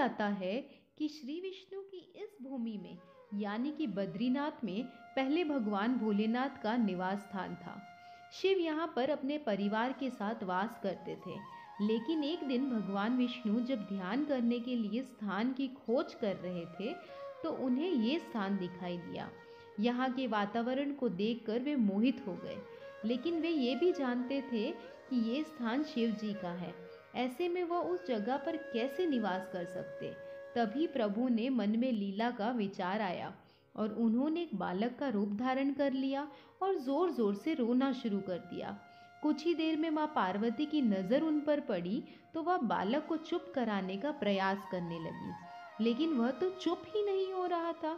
जाता है कि श्री विष्णु की इस भूमि में यानी कि बद्रीनाथ में पहले भगवान भोलेनाथ का निवास स्थान था। शिव यहाँ पर अपने परिवार के साथ वास करते थे। लेकिन एक दिन भगवान विष्णु जब ध्यान करने के लिए स्थान की खोज कर रहे थे तो उन्हें ये स्थान दिखाई दिया। यहाँ के वातावरण को देखकर वे मोहित हो गए, लेकिन वे ये भी जानते थे कि ये स्थान शिव जी का है। ऐसे में वह उस जगह पर कैसे निवास कर सकते। तभी प्रभु ने मन में लीला का विचार आया और उन्होंने एक बालक का रूप धारण कर लिया और जोर जोर से रोना शुरू कर दिया। कुछ ही देर में माँ पार्वती की नज़र उन पर पड़ी तो वह बालक को चुप कराने का प्रयास करने लगी, लेकिन वह तो चुप ही नहीं हो रहा था।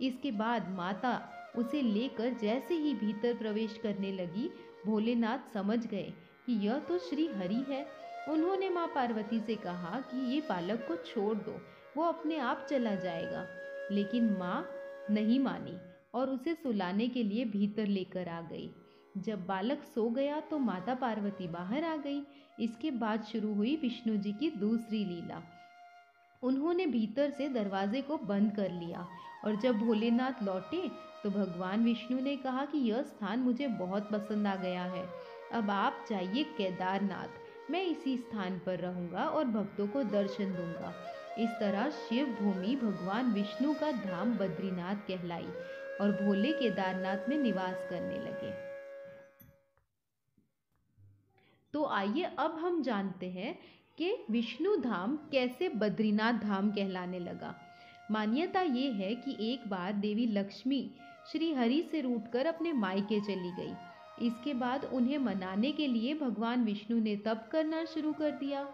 इसके बाद माता उसे लेकर जैसे ही भीतर प्रवेश करने लगी, भोलेनाथ समझ गए कि यह तो श्री हरि है। उन्होंने माँ पार्वती से कहा कि ये बालक को छोड़ दो, वो अपने आप चला जाएगा। लेकिन माँ नहीं मानी और उसे सुलाने के लिए भीतर लेकर आ गई। जब बालक सो गया तो माता पार्वती बाहर आ गई। इसके बाद शुरू हुई विष्णु जी की दूसरी लीला। उन्होंने भीतर से दरवाजे को बंद कर लिया और जब भोलेनाथ लौटे तो भगवान विष्णु ने कहा कि यह स्थान मुझे बहुत पसंद आ गया है, अब आप जाइए केदारनाथ, मैं इसी स्थान पर रहूंगा और भक्तों को दर्शन दूंगा। इस तरह शिव भूमि भगवान विष्णु का धाम बद्रीनाथ कहलाई और भोले केदारनाथ में निवास करने लगे। तो आइए अब हम जानते हैं कि विष्णु धाम कैसे बद्रीनाथ धाम कहलाने लगा। मान्यता ये है कि एक बार देवी लक्ष्मी श्री हरि से रूठकर अपने मायके चली गई। इसके बाद उन्हें मनाने के लिए भगवान विष्णु ने तप करना शुरू कर दिया।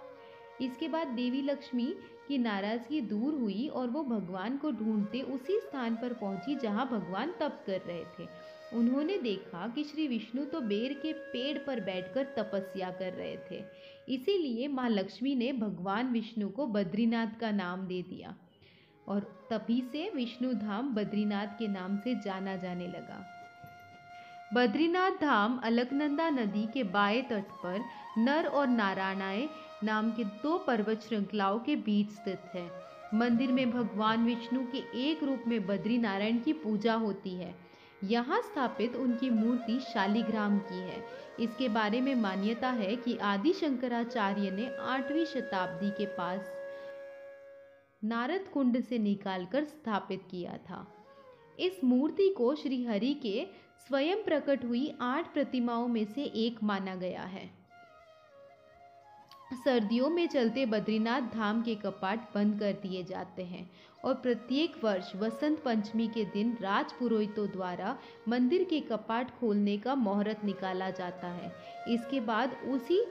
इसके बाद देवी लक्ष्मी की नाराजगी दूर हुई और वो भगवान को ढूंढते उसी स्थान पर पहुंची जहां भगवान तप कर रहे थे। उन्होंने देखा कि श्री विष्णु तो बेर के पेड़ पर बैठकर तपस्या कर रहे थे। इसीलिए माँ लक्ष्मी ने भगवान विष्णु को बद्रीनाथ का नाम दे दिया और तभी से विष्णु धाम बद्रीनाथ के नाम से जाना जाने लगा। बद्रीनाथ धाम अलकनंदा नदी के बाएं तट पर नर और नारायणाय नाम के दो पर्वत श्रृंखलाओं के बीच स्थित है। मंदिर में भगवान विष्णु के एक रूप में बद्री नारायण की पूजा होती है। यहाँ स्थापित उनकी मूर्ति शालिग्राम की है। इसके बारे में मान्यता है कि आदि शंकराचार्य ने 8वीं शताब्दी के पास नारद कुंड से निकालकर स्थापित किया था। इस मूर्ति को श्री हरि के स्वयं प्रकट हुई 8 प्रतिमाओं में से एक माना गया है। सर्दियों में चलते बद्रीनाथ धाम के कपाट बंद कर दिए जाते हैं और प्रत्येक वर्ष वसंत पंचमी के दिन राज पुरोहितों द्वारा मंदिर के कपाट खोलने का मुहूर्त निकाला जाता है। इसके बाद उसी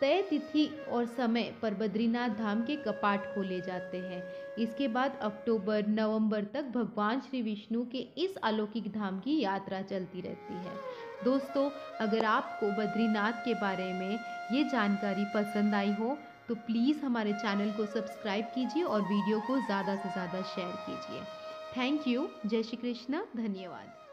तय तिथि और समय पर बद्रीनाथ धाम के कपाट खोले जाते हैं। इसके बाद अक्टूबर नवंबर तक भगवान श्री विष्णु के इस अलौकिक धाम की यात्रा चलती रहती है। दोस्तों, अगर आपको बद्रीनाथ के बारे में ये जानकारी पसंद आई हो तो प्लीज़ हमारे चैनल को सब्सक्राइब कीजिए और वीडियो को ज़्यादा से ज़्यादा शेयर कीजिए। Thank you. जय श्री कृष्ण। धन्यवाद।